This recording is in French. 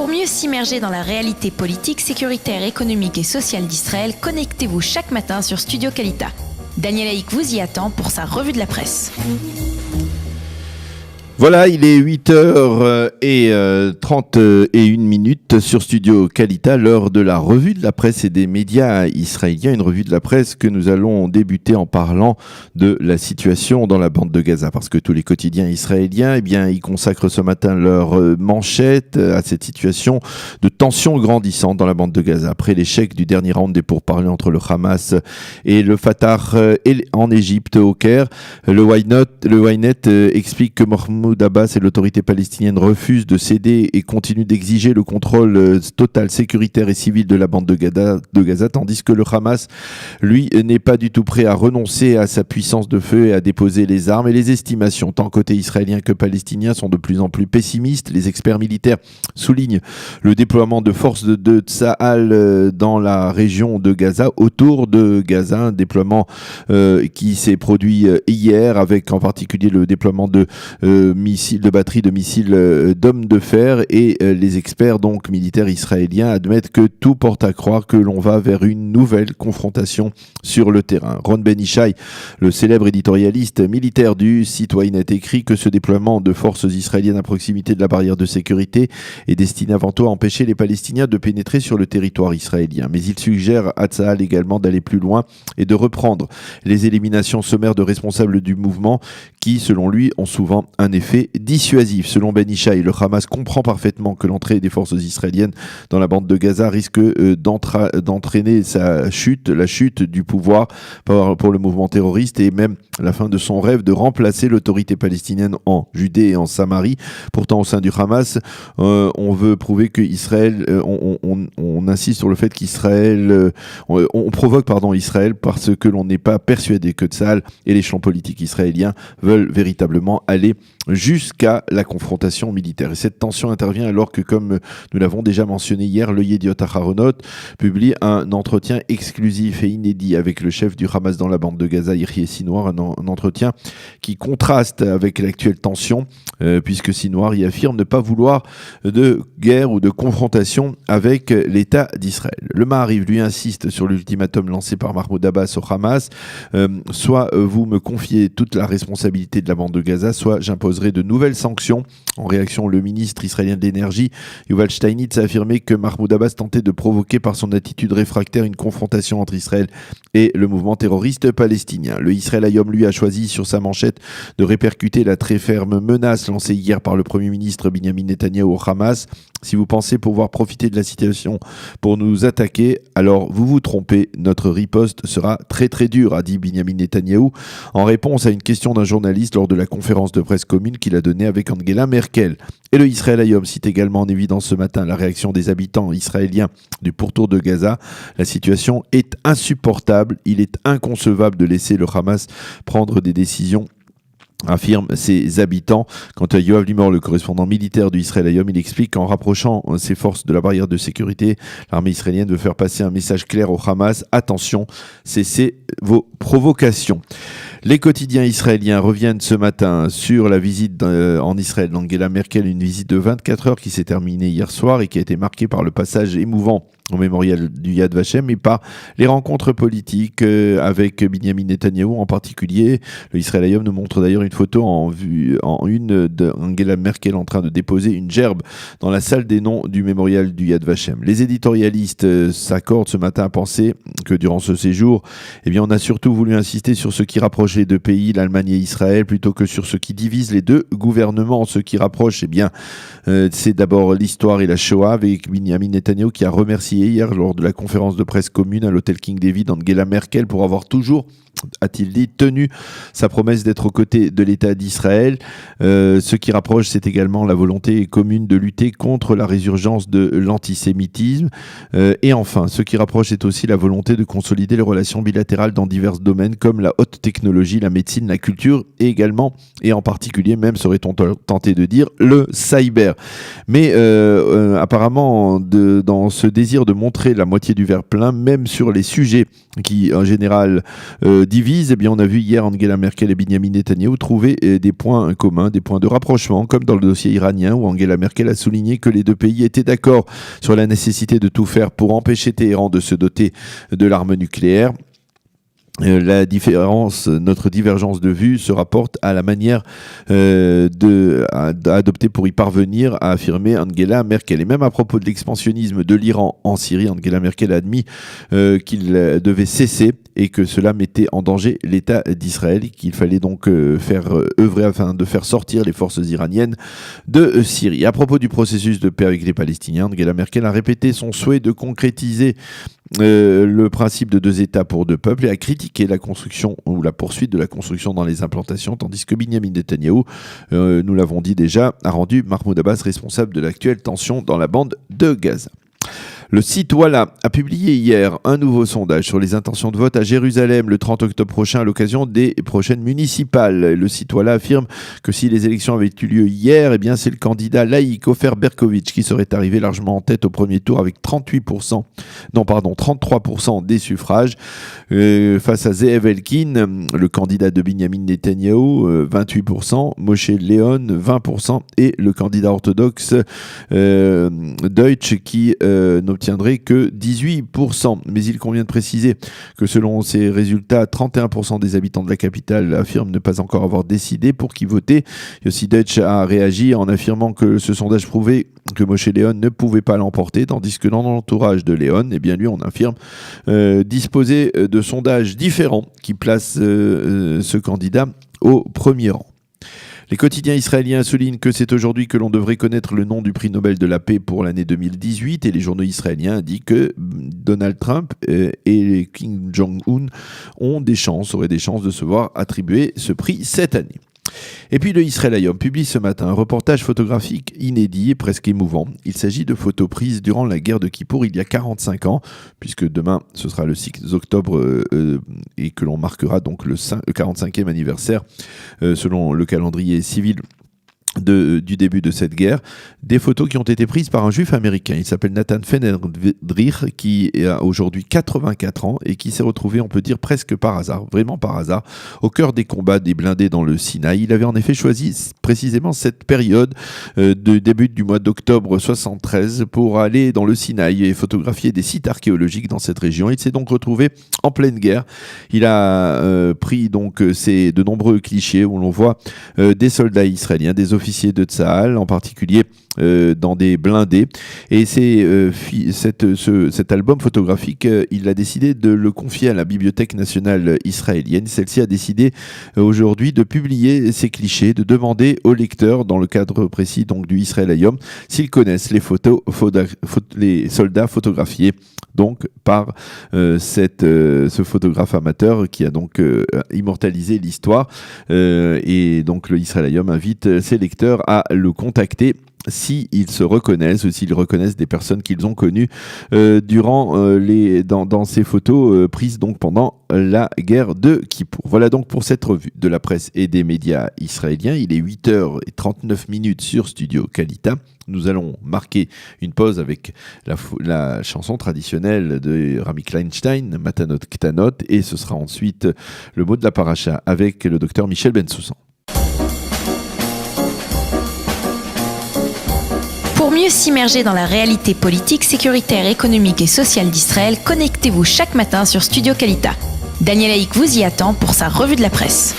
Pour mieux s'immerger dans la réalité politique, sécuritaire, économique et sociale d'Israël, connectez-vous chaque matin sur Studio Kalita. Daniel Haïk vous y attend pour sa revue de la presse. Voilà, il est 8h31 sur Studio Kalita, l'heure de la revue de la presse et des médias israéliens. Une revue de la presse que nous allons débuter en parlant de la situation dans la bande de Gaza. Parce que tous les quotidiens israéliens, ils consacrent ce matin leur manchette à cette situation de tension grandissante dans la bande de Gaza. Après l'échec du dernier round des pourparlers entre le Hamas et le Fatah en Égypte, au Caire, le Ynet explique que Mahmoud Abbas et l'autorité palestinienne refusent de céder et continuent d'exiger le contrôle total sécuritaire et civil de la bande de Gaza, tandis que le Hamas, lui, n'est pas du tout prêt à renoncer à sa puissance de feu et à déposer les armes. Et les estimations, tant côté israélien que palestinien, sont de plus en plus pessimistes. Les experts militaires soulignent le déploiement de forces de Tsahal dans la région de Gaza, autour de Gaza, un déploiement qui s'est produit hier, avec en particulier le déploiement de batteries de missiles d'hommes de fer, et les experts donc militaires israéliens admettent que tout porte à croire que l'on va vers une nouvelle confrontation sur le terrain. Ron Ben Ishai, le célèbre éditorialiste militaire du site Ynet, écrit que ce déploiement de forces israéliennes à proximité de la barrière de sécurité est destiné avant tout à empêcher les Palestiniens de pénétrer sur le territoire israélien. Mais il suggère à Tsahal également d'aller plus loin et de reprendre les éliminations sommaires de responsables du mouvement qui, selon lui, ont souvent un effet dissuasif. Selon Ben Ishai, le Hamas comprend parfaitement que l'entrée des forces israéliennes dans la bande de Gaza risque d'entraîner la chute du pouvoir pour le mouvement terroriste et même la fin de son rêve de remplacer l'autorité palestinienne en Judée et en Samarie. Pourtant, au sein du Hamas, on veut prouver que Israël, on insiste sur le fait qu'Israël, on provoque Israël parce que l'on n'est pas persuadé que Tsahal et l'échelon politique israélien veulent véritablement aller jusqu'à la confrontation militaire. Et cette tension intervient alors que, comme nous l'avons déjà mentionné hier, le Yediot Aharonot publie un entretien exclusif et inédit avec le chef du Hamas dans la bande de Gaza, Yehia Sinwar, un entretien qui contraste avec l'actuelle tension, puisque Sinwar y affirme ne pas vouloir de guerre ou de confrontation avec l'État d'Israël. Le Maariv, lui, insiste sur l'ultimatum lancé par Mahmoud Abbas au Hamas, soit vous me confiez toute la responsabilité de la bande de Gaza, soit j'imposerai de nouvelles sanctions. En réaction, le ministre israélien de l'énergie, Yuval Steinitz, a affirmé que Mahmoud Abbas tentait de provoquer par son attitude réfractaire une confrontation entre Israël et le mouvement terroriste palestinien. Le Israël Hayom, lui, a choisi sur sa manchette de répercuter la très ferme menace lancée hier par le Premier ministre Binyamin Netanyahou au Hamas. Si vous pensez pouvoir profiter de la situation pour nous attaquer, alors vous vous trompez. Notre riposte sera très très dure, a dit Binyamin Netanyahou en réponse à une question d'un journaliste lors de la conférence de presse commune qu'il a donnée avec Angela Merkel. Et le Israël Hayom cite également en évidence ce matin la réaction des habitants israéliens du pourtour de Gaza. La situation est insupportable. Il est inconcevable de laisser le Hamas prendre des décisions, affirment ses habitants. Quant à Yoav Limor, le correspondant militaire du Israël Hayom, il explique qu'en rapprochant ses forces de la barrière de sécurité, l'armée israélienne veut faire passer un message clair au Hamas: attention, cessez vos provocations. Les quotidiens israéliens reviennent ce matin sur la visite en Israël d'Angela Merkel, une visite de 24 heures qui s'est terminée hier soir et qui a été marquée par le passage émouvant au mémorial du Yad Vashem et par les rencontres politiques avec Binyamin Netanyahou en particulier. Le Israël Hayom nous montre d'ailleurs une photo en une d'Angela Merkel en train de déposer une gerbe dans la salle des noms du mémorial du Yad Vashem. Les éditorialistes s'accordent ce matin à penser que durant ce séjour, on a surtout voulu insister sur ce qui rapproche les deux pays, l'Allemagne et Israël, plutôt que sur ce qui divise les deux gouvernements. Ce qui rapproche, c'est d'abord l'histoire et la Shoah, avec Binyamin Netanyahou qui a remercié hier lors de la conférence de presse commune à l'hôtel King David Angela Merkel pour avoir toujours, a-t-il dit, tenu sa promesse d'être aux côtés de l'État d'Israël. Ce qui rapproche, c'est également la volonté commune de lutter contre la résurgence de l'antisémitisme. Et enfin, ce qui rapproche, c'est aussi la volonté de consolider les relations bilatérales dans divers domaines comme la haute technologie, la médecine, la culture et également, et en particulier même, serait-on tenté de dire, le cyber. Mais apparemment, dans ce désir de montrer la moitié du verre plein, même sur les sujets qui, en général, divisent, on a vu hier Angela Merkel et Binyamin Netanyahou trouver des points communs, des points de rapprochement, comme dans le dossier iranien où Angela Merkel a souligné que les deux pays étaient d'accord sur la nécessité de tout faire pour empêcher Téhéran de se doter de l'arme nucléaire. Notre divergence de vue se rapporte à la manière adopter pour y parvenir, a affirmé Angela Merkel. Et même à propos de l'expansionnisme de l'Iran en Syrie, Angela Merkel a admis qu'il devait cesser et que cela mettait en danger l'État d'Israël, qu'il fallait donc œuvrer afin de faire sortir les forces iraniennes de Syrie. À propos du processus de paix avec les Palestiniens, Angela Merkel a répété son souhait de concrétiser le principe de 2 États pour 2 peuples et a critiqué la construction ou la poursuite de la construction dans les implantations, tandis que Benyamin Netanyahou, nous l'avons dit déjà, a rendu Mahmoud Abbas responsable de l'actuelle tension dans la bande de Gaza. Le site Walla a publié hier un nouveau sondage sur les intentions de vote à Jérusalem le 30 octobre prochain à l'occasion des prochaines municipales. Le site Walla affirme que si les élections avaient eu lieu hier, eh bien c'est le candidat laïque Ofer Berkovitch qui serait arrivé largement en tête au premier tour avec 33% des suffrages face à Zeev Elkin, le candidat de Benyamin Netanyahou, 28%, Moshe Leon, 20% et le candidat orthodoxe Deutsch qui n'obtiendrait que 18%. Mais il convient de préciser que selon ces résultats, 31% des habitants de la capitale affirment ne pas encore avoir décidé pour qui voter. Yossi Deutsch a réagi en affirmant que ce sondage prouvait que Moshe Leon ne pouvait pas l'emporter, tandis que dans l'entourage de Leon, eh bien lui, on affirme disposer de sondages différents qui placent ce candidat au premier rang. Les quotidiens israéliens soulignent que c'est aujourd'hui que l'on devrait connaître le nom du prix Nobel de la paix pour l'année 2018 et les journaux israéliens indiquent que Donald Trump et Kim Jong-un auraient des chances de se voir attribuer ce prix cette année. Et puis le Israël Hayom publie ce matin un reportage photographique inédit et presque émouvant. Il s'agit de photos prises durant la guerre de Kippour il y a 45 ans, puisque demain ce sera le 6 octobre et que l'on marquera donc le 45e anniversaire selon le calendrier civil du début de cette guerre, des photos qui ont été prises par un juif américain. Il s'appelle Nathan Fenerdrich, qui a aujourd'hui 84 ans et qui s'est retrouvé, on peut dire presque par hasard, vraiment par hasard, au cœur des combats des blindés dans le Sinaï. Il avait en effet choisi précisément cette période de début du mois d'octobre 73 pour aller dans le Sinaï et photographier des sites archéologiques dans cette région. Il s'est donc retrouvé en pleine guerre. Il a pris donc de nombreux clichés où l'on voit des soldats israéliens, des officiers de Tsahal, en particulier dans des blindés. Et cet album photographique, il a décidé de le confier à la Bibliothèque nationale israélienne. Celle-ci a décidé aujourd'hui de publier ces clichés, de demander aux lecteurs, dans le cadre précis donc du Israël Hayom, s'ils connaissent les les soldats photographiés donc par ce photographe amateur qui a donc immortalisé l'histoire. Et donc le Israël Hayom invite ses lecteurs à le contacter s'ils se reconnaissent ou s'ils reconnaissent des personnes qu'ils ont connues dans ces photos prises donc pendant la guerre de Kippour. Voilà donc pour cette revue de la presse et des médias israéliens. Il est 8h39 sur Studio Kalita. Nous allons marquer une pause avec la chanson traditionnelle de Rami Kleinstein, Matanot Ktanot, et ce sera ensuite le mot de la paracha avec le docteur Michel Bensoussan. Pour mieux s'immerger dans la réalité politique, sécuritaire, économique et sociale d'Israël, connectez-vous chaque matin sur Studio Kalita. Daniel Haïk vous y attend pour sa revue de la presse.